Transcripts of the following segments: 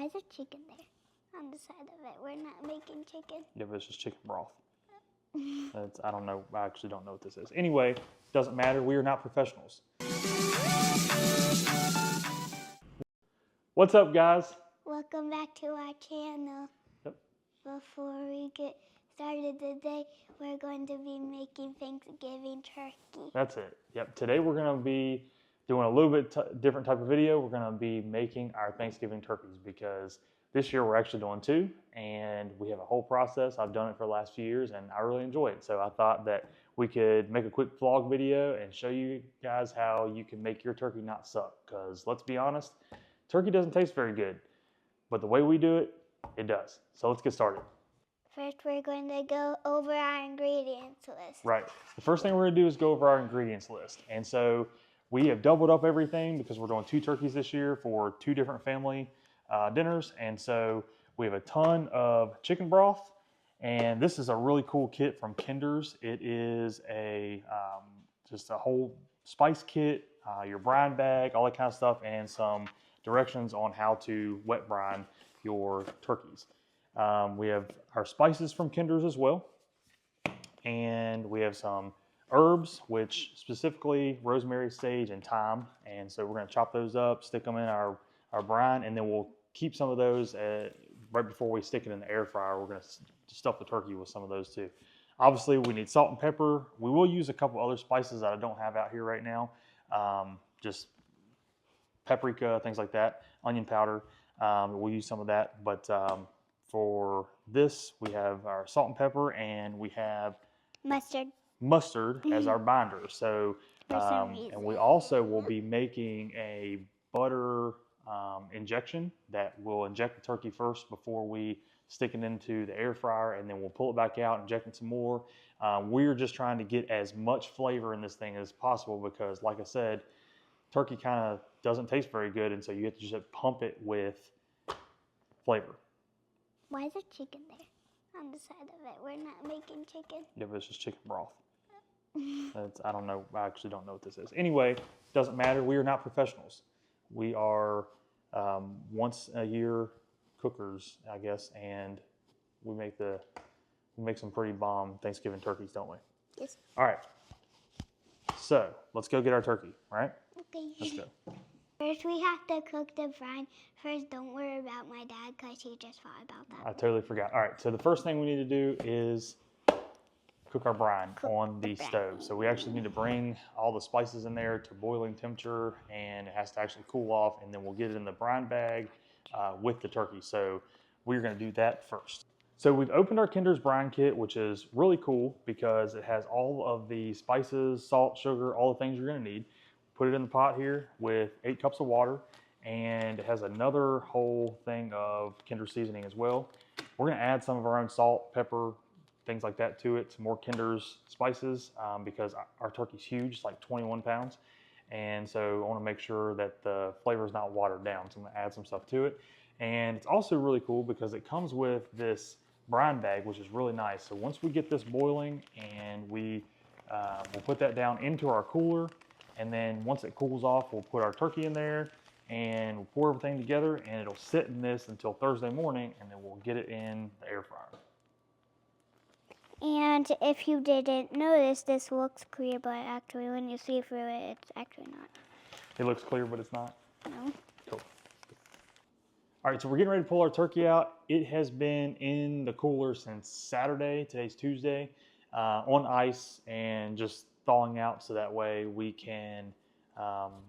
Why is there chicken there on the side of it? We're not making chicken. Yeah, but it's just chicken broth. I don't know. I actually don't know what this is. Anyway, doesn't matter. We are not professionals. What's up, guys? Welcome back to our channel. Yep. Before we get started today, we're going to be making Thanksgiving turkey. That's it. Yep. Today we're going to be doing a little bit different type of video. We're going to be making our Thanksgiving turkeys because this year we're actually doing two, and we have a whole process. I've done it for the last few years, and I really enjoy it. So I thought that we could make a quick vlog video and show you guys how you can make your turkey not suck. Because let's be honest, turkey doesn't taste very good, but the way we do it, it does. So let's get started. First, we're going to go over our ingredients list. Right. The first thing we're going to do is go over our ingredients list. And so we have doubled up everything because we're doing two turkeys this year for two different family dinners. And so we have a ton of chicken broth. And this is a really cool kit from Kinder's. It is just a whole spice kit, your brine bag, all that kind of stuff, and some directions on how to wet brine your turkeys. We have our spices from Kinder's as well. And we have some herbs, which specifically rosemary, sage, and thyme. And so we're going to chop those up, stick them in our brine, and then we'll keep some of those right before we stick it in the air fryer. We're going to stuff the turkey with some of those too. Obviously, we need salt and pepper. We will use a couple other spices that I don't have out here right now. Just paprika, things like that, onion powder. We'll use some of that. But for this, we have our salt and pepper, and we have mustard as our binder. So, and we also will be making a butter injection that will inject the turkey first before we stick it into the air fryer, and then we'll pull it back out, inject it some more. We're just trying to get as much flavor in this thing as possible because, like I said, turkey kind of doesn't taste very good, and so you have to just pump it with flavor. Why is there chicken there on the side of it? We're not making chicken. Yeah, but it's just chicken broth. I don't know. I actually don't know what this is. Anyway, doesn't matter. We are not professionals. We are once a year cookers, I guess, and we make some pretty bomb Thanksgiving turkeys, don't we? Yes. All right. So let's go get our turkey. All right. Okay. Let's go. First, we have to cook the brine. First, don't worry about my dad because he just thought about that. I totally forgot. All right. So the first thing we need to do is cook our brine on the stove. So we actually need to bring all the spices in there to boiling temperature, and it has to actually cool off, and then we'll get it in the brine bag with the turkey. So we're going to do that first. So we've opened our Kinder's brine kit, which is really cool because it has all of the spices, salt, sugar, all the things you're going to need. Put it in the pot here with 8 cups of water, and it has another whole thing of Kinder seasoning as well. We're going to add some of our own salt, pepper, things like that to it, some more Kinder's spices because our turkey's huge, it's like 21 pounds. And so I want to make sure that the flavor is not watered down. So I'm going to add some stuff to it. And it's also really cool because it comes with this brine bag, which is really nice. So once we get this boiling, and we'll put that down into our cooler, and then once it cools off, we'll put our turkey in there and we'll pour everything together, and it'll sit in this until Thursday morning, and then we'll get it in the air fryer. And if you didn't notice, this looks clear, but actually when you see through it, it's actually not. It looks clear, but it's not? No. Cool. All right, so we're getting ready to pull our turkey out. It has been in the cooler since Saturday. Today's Tuesday, on ice and just thawing out, so that way we can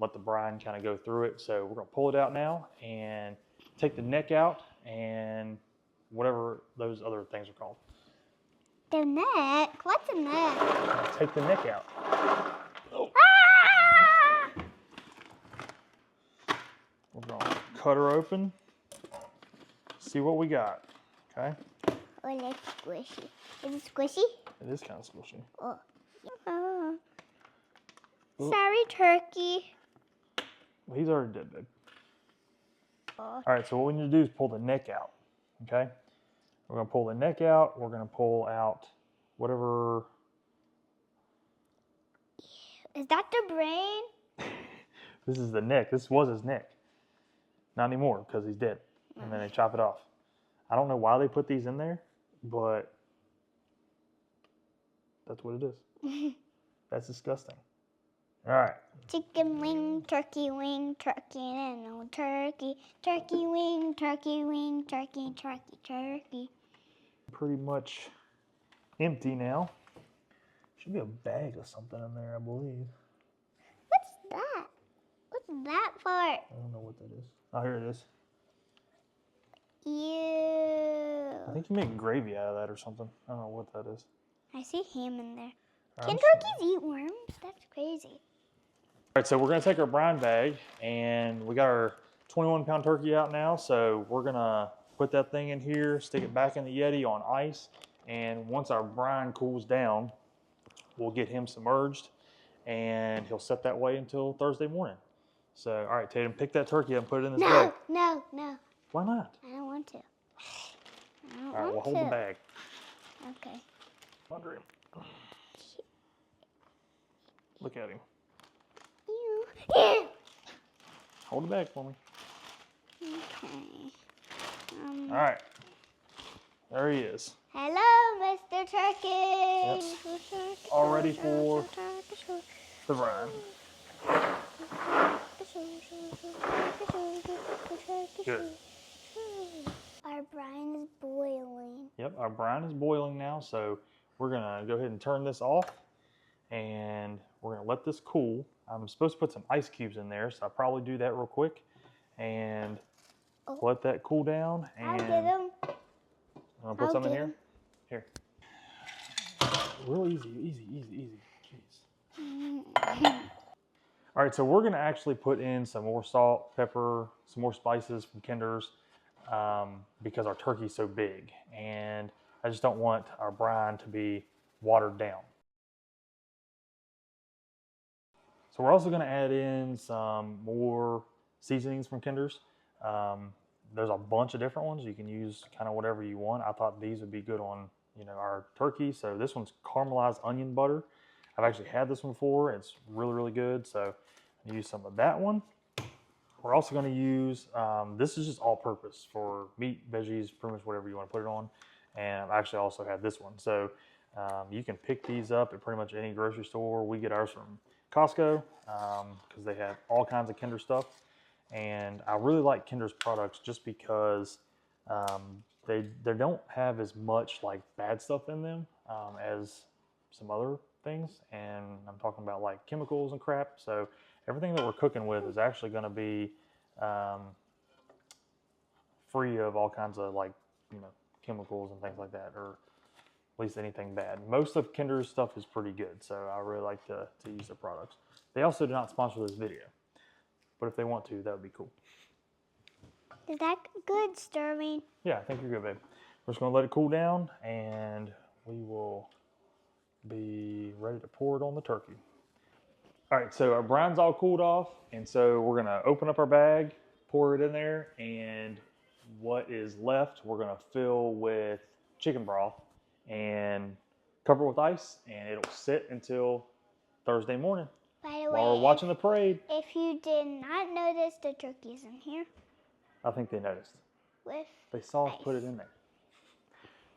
let the brine kind of go through it. So we're going to pull it out now and take the neck out and whatever those other things are called. The neck? What's a neck? Take the neck out. Oh. Ah! We're going to cut her open, see what we got. Okay? Oh, that's squishy. Is it squishy? It is kind of squishy. Oh. Sorry, turkey. Well, he's already dead, babe. Oh. All right, so what we need to do is pull the neck out. Okay? We're going to pull the neck out. We're going to pull out whatever. Is that the brain? This is the neck. This was his neck. Not anymore because he's dead. and then they chop it off. I don't know why they put these in there, but that's what it is. That's disgusting. All right. Chicken wing, turkey, and then no turkey. Turkey wing, turkey, turkey, turkey. Pretty much empty now. Should be a bag of something in there, I believe. What's that? What's that part? I don't know what that is. Oh, here it is. Ew. I think you make gravy out of that or something. I don't know what that is. I see ham in there. All Can right, turkeys eat worms? That's crazy. All right, so we're gonna take our brine bag, and we got our 21-pound turkey out now. So we're gonna put that thing in here, stick it back in the Yeti on ice, and once our brine cools down, we'll get him submerged, and he'll set that way until Thursday morning. So, all right, Tatum, pick that turkey up and put it in this bag. No. Why not? I don't want to. All right, we'll hold the bag. Okay. Under him. Look at him. Ew. Hold the bag for me. Okay. All right. There he is. Hello, Mr. Turkey. Yep. All ready for the brine. Good. Our brine is boiling. Yep, our brine is boiling now, so we're gonna go ahead and turn this off, and we're gonna let this cool. I'm supposed to put some ice cubes in there, so I'll probably do that real quick, and let that cool down. And I'll get them. I'm gonna put some in here. Here. Real easy. Jeez. All right, so we're gonna actually put in some more salt, pepper, some more spices from Kinder's, because our turkey's so big, and I just don't want our brine to be watered down. So we're also gonna add in some more seasonings from Kinder's. There's a bunch of different ones. You can use kind of whatever you want. I thought these would be good on, our turkey. So this one's caramelized onion butter. I've actually had this one before. It's really good. So I'm gonna use some of that one. We're also gonna use, this is just all purpose for meat, veggies, pretty much whatever you wanna put it on. And I've actually also had this one. So you can pick these up at pretty much any grocery store. We get ours from Costco because they have all kinds of Kinder stuff. And I really like Kinder's products just because they don't have as much like bad stuff in them as some other things. And I'm talking about like chemicals and crap. So everything that we're cooking with is actually going to be free of all kinds of like, chemicals and things like that, or at least anything bad. Most of Kinder's stuff is pretty good. So I really like to use their products. They also do not sponsor this video, but if they want to, that would be cool. Is that good, Sterling? Yeah, I think you're good, babe. We're just gonna let it cool down, and we will be ready to pour it on the turkey. All right, so our brine's all cooled off, and so we're gonna open up our bag, pour it in there, and what is left, we're gonna fill with chicken broth and cover it with ice, and it'll sit until Thursday morning. By the way, while we're watching the parade. If you did not notice, the turkey's in here. I think they noticed. They saw us put it in there.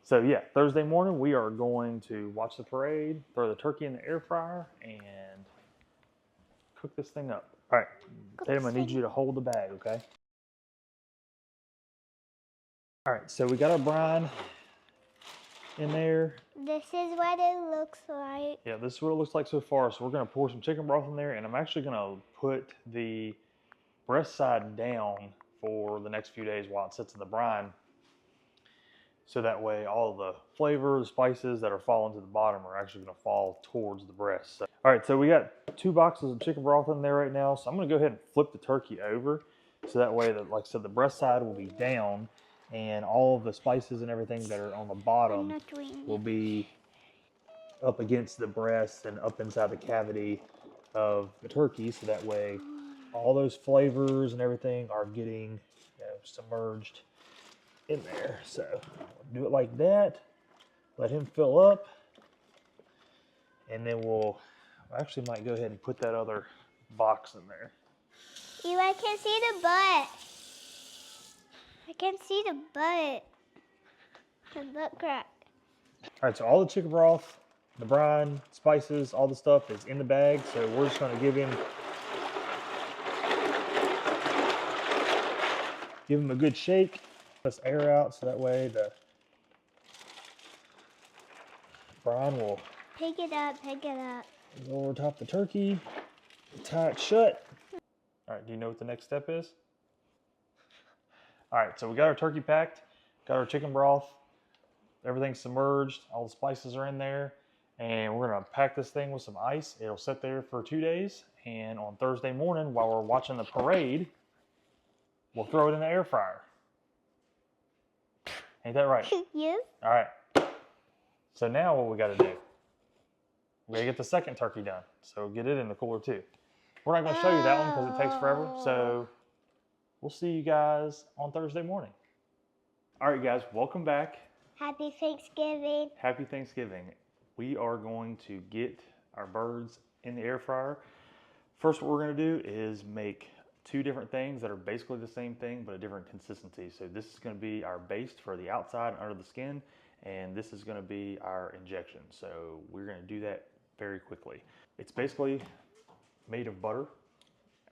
So yeah, Thursday morning we are going to watch the parade, throw the turkey in the air fryer, and cook this thing up. All right, Tatum, I need you to hold the bag, okay? All right, so we got our brine in there. This is what it looks like. Yeah, this is what it looks like so far. So we're gonna pour some chicken broth in there, and I'm actually gonna put the breast side down for the next few days while it sits in the brine. So that way all the flavor, the spices that are falling to the bottom are actually gonna fall towards the breast. So, all right, so we got 2 boxes of chicken broth in there right now. So I'm gonna go ahead and flip the turkey over. So that way that, like I said, the breast side will be down, and all of the spices and everything that are on the bottom will be up against the breast and up inside the cavity of the turkey. So that way all those flavors and everything are getting submerged in there. So do it like that, let him fill up, and then we'll actually might go ahead and put that other box in there. I can see the butt. I can see the butt. The butt crack. All right, so all the chicken broth, the brine, spices, all the stuff is in the bag. So we're just going to give him a good shake. Let's air out so that way the brine will Pick it up, pick it up. go over top the turkey, tie it shut. All right, do you know what the next step is? All right, so we got our turkey packed, got our chicken broth, everything's submerged, all the spices are in there, and we're gonna pack this thing with some ice. It'll sit there for 2 days, and on Thursday morning, while we're watching the parade, we'll throw it in the air fryer. Ain't that right? Yes. All right. So now what we gotta do? We gotta get the second turkey done. So get it in the cooler too. We're not gonna show you that one because it takes forever. So we'll see you guys on Thursday morning. All right, guys, welcome back. Happy Thanksgiving. Happy Thanksgiving. We are going to get our birds in the air fryer. First, what we're gonna do is make 2 different things that are basically the same thing, but a different consistency. So this is gonna be our baste for the outside and under the skin, and this is gonna be our injection. So we're gonna do that very quickly. It's basically made of butter,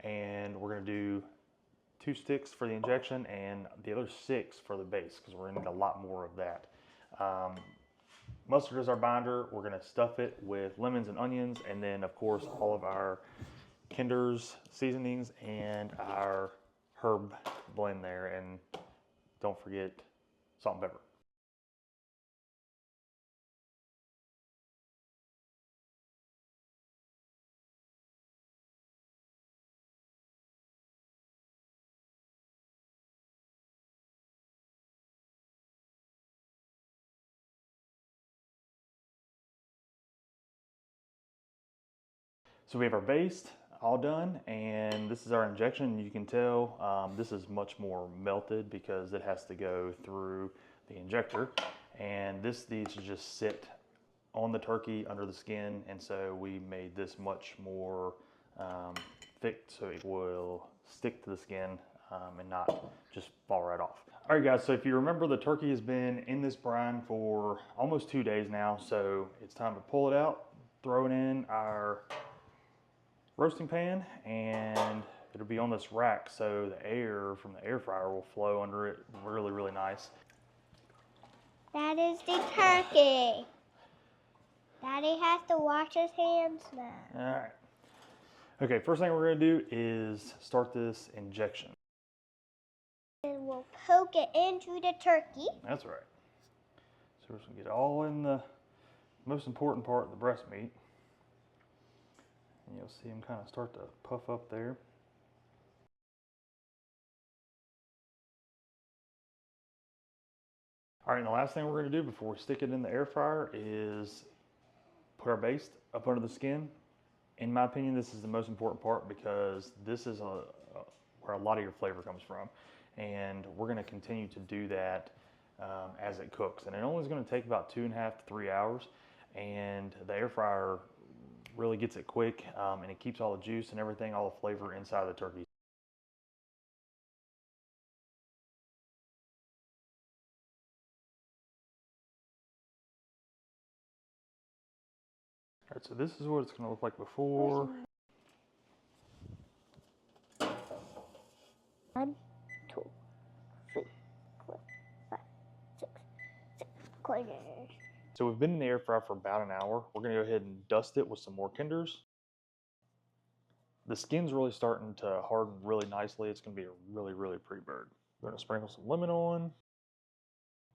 and we're gonna do 2 sticks for the injection and the other 6 for the base, because we're gonna need a lot more of that. Mustard is our binder. We're gonna stuff it with lemons and onions, and then of course all of our Kinder's seasonings and our herb blend there, and don't forget salt and pepper. So we have our baste all done, and this is our injection. You can tell this is much more melted because it has to go through the injector, and this needs to just sit on the turkey under the skin, and so we made this much more thick so it will stick to the skin and not just fall right off. All right, guys, so if you remember, the turkey has been in this brine for almost 2 days now, so it's time to pull it out, throw it in our roasting pan, and it'll be on this rack, so the air from the air fryer will flow under it really, really nice. That is the turkey. Daddy has to wash his hands now. All right. Okay, first thing we're gonna do is start this injection. And we'll poke it into the turkey. That's right. So we're just gonna get it all in the most important part of the breast meat. And you'll see them kind of start to puff up there. All right, and the last thing we're gonna do before we stick it in the air fryer is put our baste up under the skin. In my opinion, this is the most important part because this is where a lot of your flavor comes from. And we're gonna continue to do that as it cooks. And it only is gonna take about 2.5 to 3 hours. And the air fryer really gets it quick, and it keeps all the juice and everything, all the flavor inside of the turkey. All right, so this is what it's gonna look like before. 1, 2, 3, 4, 5, 6, 7 corners. So we've been in the air fryer for about an hour. We're gonna go ahead and dust it with some more Kinders. The skin's really starting to harden really nicely. It's gonna be a really, really pretty bird. We're gonna sprinkle some lemon on,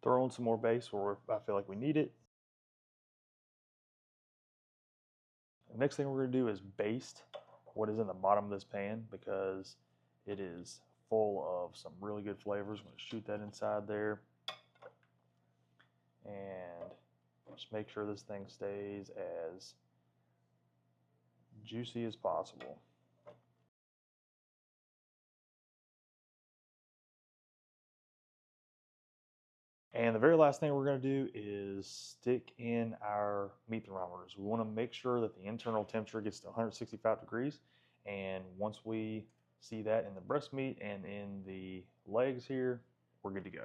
throw in some more base where I feel like we need it. The next thing we're gonna do is baste what is in the bottom of this pan because it is full of some really good flavors. I'm gonna shoot that inside there. And just make sure this thing stays as juicy as possible. And the very last thing we're going to do is stick in our meat thermometers. We want to make sure that the internal temperature gets to 165 degrees. And once we see that in the breast meat and in the legs here, we're good to go.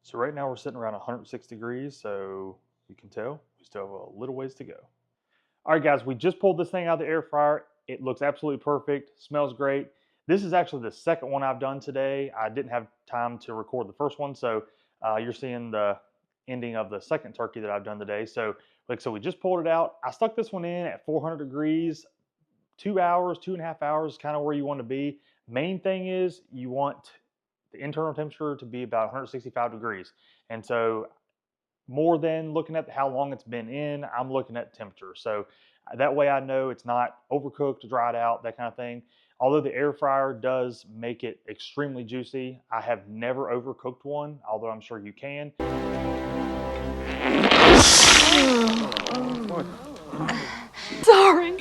So right now we're sitting around 106 degrees, so you can tell we still have a little ways to go. All right, guys, we just pulled this thing out of the air fryer. It looks absolutely perfect, smells great. This is actually the second one I've done today. I didn't have time to record the first one, so you're seeing the ending of the second turkey that I've done today. So, so we just pulled it out. I stuck this one in at 400 degrees, 2 hours, 2.5 hours, kind of where you want to be. Main thing is you want the internal temperature to be about 165 degrees. And so more than looking at how long it's been in, I'm looking at temperature. So that way I know it's not overcooked, dried out, that kind of thing. Although the air fryer does make it extremely juicy, I have never overcooked one, although I'm sure you can. Sorry.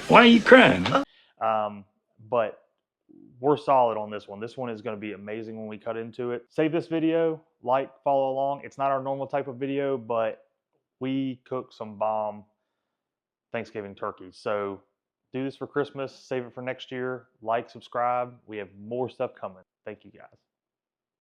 Why are you crying? But we're solid on this one. This one is going to be amazing when we cut into it. Save this video, like, follow along. It's not our normal type of video, but we cook some bomb Thanksgiving turkeys. So do this for Christmas, save it for next year, like, subscribe. We have more stuff coming. Thank you guys.